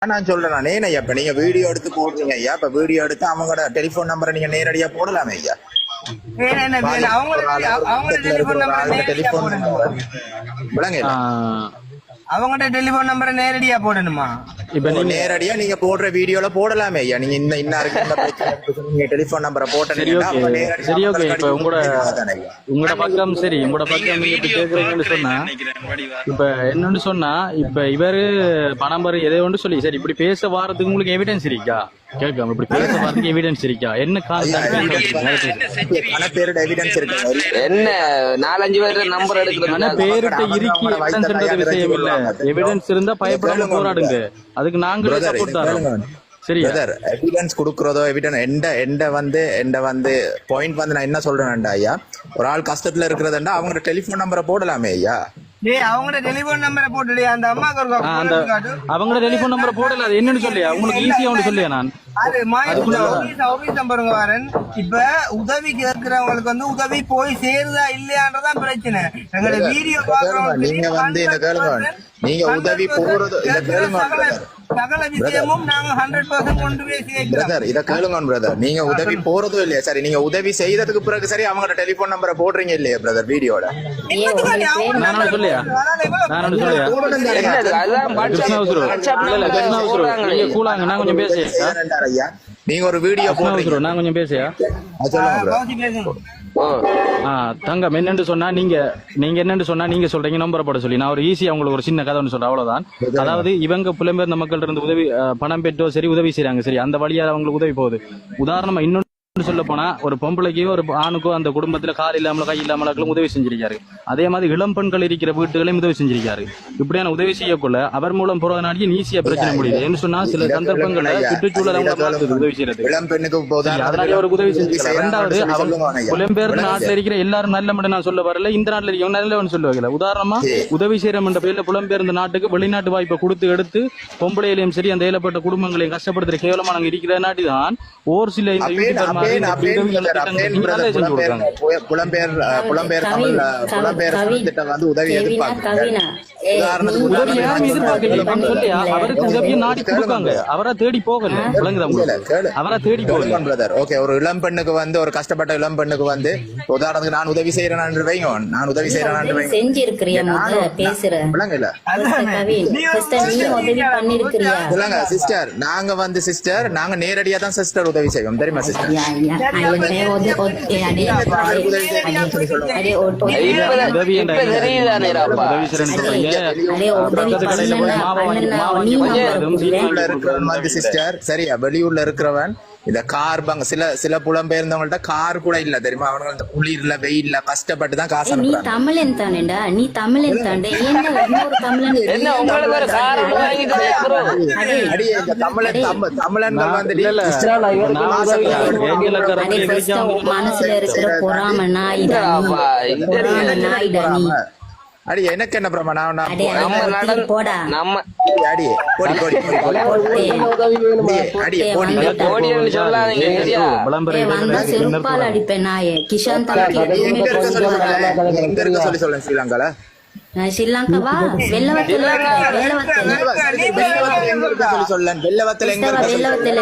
நான் சொல்றேன் நானே இப்ப நீங்க வீடியோ எடுத்து போடுறீங்க ஐயா. இப்ப வீடியோ எடுத்து அவங்களோட டெலிபோன் நம்பரை நீங்க நேரடியா போடலாமே ஐயா. அவங்கள்ட்ட டெலிபோன் நம்பரை நேரடியா போடணுமா? இப்ப நீங்க நேரடியா நீங்க போடுற வீடியோல போடலாமே ஐயா. நீங்க இந்த நீங்க டெலிபோன் நம்பரை போட்டீங்கன்னா சரி ஓகே. இப்ப உங்களோட பக்கம் சரி உங்களோட பக்கம் நீங்க இப்ப கேக்குறீங்கன்னு சொன்னா இப்ப என்னன்னு சொன்னா இப்ப இவரு பணம் பெற எதை ஒன்று சொல்லி சரி இப்படி பேச வாரத்துக்கு உங்களுக்கு எவிடன்ஸ் இருக்கா? கேட்காம இப்படி பேச வாரத்துக்கு எவிடன்ஸ் இருக்கா? என்ன என்ன 4-5 பேர் நம்பர் எடுக்கிறது பேருட்ட இருக்கி எவிடன்ஸ்ன்றது விஷயம் இல்ல. எவிடன்ஸ் இருந்தா பயப்படாம போராடுங்க. அதுக்கு நாங்களே சப்போர்ட் தரோம். சரியா? எவிடன்ஸ் குடுக்குறதோ எந்த வந்து பாயிண்ட் வந்து நான் என்ன சொல்றேன்டா ஐயா, ஒரு ஆள் கஷ்டத்துல இருக்கிறதுண்டா அவங்க டெலிபோன் நம்பரை போடலாமே ஐயா. அவங்களோட டெலிபோன் நம்பரை போட்டுலையா? அந்த அம்மாக்கு அவங்களோட டெலிபோன் நம்பரை போடல. அது என்னன்னு சொல்லியா உங்களுக்கு ஈஸியா ஒன்று சொல்லியா? நான் நம்பருங்க வரேன். இப்ப உதவி கேட்கிறவங்களுக்கு வந்து உதவி போய் சேருதா இல்லையான்றதான் பிரச்சனை. எங்களோட வீடியோ பாக்குறவங்க நீங்க வந்து இந்த கேளுங்க, நீங்க உதவி போறது இந்த கேளுங்க சகல விஷயமும் நாங்க 100% கொண்டு போய் சேர்க்கிறோம். இத கேளுங்க பிரதர், நீங்க உதவி போறதும் இல்லையா? சரி, நீங்க உதவி செய்ததுக்கு பிறகு சரி அவங்களோட டெலிபோன் நம்பரை போடுறீங்க இல்லையா பிரதர் வீடியோட? நான் சொல்லியா நீங்க கூலாங்க. நான் கொஞ்சம் பேசியா நீங்க ஒரு வீடியோ போடுறீங்க, நான் கொஞ்சம் பேசியா தங்கம் என்னன்னு சொன்னா நீங்க என்னன்னு சொன்னா நீங்க சொல்றீங்க நம்பரை போட சொல்லி. நான் ஒரு ஈஸியா உங்களுக்கு ஒரு சின்ன கதை ஒன்று சொல்றேன், அவ்வளவுதான். அதாவது இவங்க புலம்பெயர்ந்த மக்கள் இருந்து உதவி பணம் பெற்றோ சரி உதவி செய்யறாங்க. சரி, அந்த வழியா அவங்களுக்கு உதவி போகுது. உதாரணமா இன்னொன்று சொல்ல போனா ஒரு பொம்பளைக்கோ ஒரு ஆணுக்கோ அந்த குடும்பத்துல கால் இல்லாமல கை இல்லாமலும் உதவி செஞ்சிருக்காரு. அதே மாதிரி இளம் பெண்கள் இருக்கிற வீட்டுகளையும் உதவி செஞ்சிருக்காரு. இப்படியான உதவி செய்யக்குள்ள அவர் மூலம் போறதுனால ஈஸியா பிரச்சனை முடியுது. என்ன சொன்னா சில சந்தர்ப்பங்கள்ல சுற்றுச்சூழல் உதவி செய்யறது அதனால ஒரு உதவி செஞ்சுக்கலாம். ரெண்டாவது அவங்க புலம்பெயர்ந்த நாட்டுல இருக்கிற எல்லாரும் நல்ல மட்டும் நான் சொல்ல வரல, இந்த நாட்டுல இருக்கவங்க நல்லவன்னு சொல்லுவாங்க. உதாரணமா உதவி செய்யற என்ற பேர்ல புலம்பெயர்ந்த நாட்டுக்கு வெளிநாட்டு வாய்ப்பை கொடுத்து எடுத்து பொம்பளையிலையும் சரி அந்த ஏழப்பட்ட குடும்பங்களையும் கஷ்டப்படுத்துற கேவலமான இருக்கிற நாட்டு தான் ஒரு சில இந்த யூடியூபர் உதவி எதிர்பார்க்க அவருக்கு உதவியை நாடி கொடுக்காங்க. அவரை தேடி போகல, அவரை தேடி போகல. ஓகே, ஒரு இளம் பெண்ணுக்கு வந்து ஒரு கஷ்டப்பட்ட இளம் பெண்ணுக்கு வந்து உதாரணத்துக்கு நான் உதவி செய்யறேன் வைங்க, நான் உதவி செய்யறேன் சிஸ்டர். நாங்க வந்து சிஸ்டர் நாங்க நேரடியா தான் சிஸ்டர் உதவி செய்வோம் தெரியுமா சிஸ்டர்? சரியா, வெளியூர்ல இருக்கிறவன் இந்த கார் பங்க சில புலம்பெயர்ந்தவங்கள்ட்ட கார் கூட இல்ல தெரியுமா? அவங்க குளிர்ல வெயில்ல கஷ்டப்பட்டு தான் காசு அனுப்புறாங்க. நீ தமிழன் தானேடா, நீ தமிழன் தாண்டே. மனசுல இருக்கிற பொறாமனா அடி எனக்கு என்ன பிரமா? போடா செருப்பால் அடிப்பேன் நாயே. கிஷான் சொல்லி சொல்றேன் ஸ்ரீலங்கால ஸ்ரீலங்காவா வெள்ளவத்தில் வெள்ளவத்தில்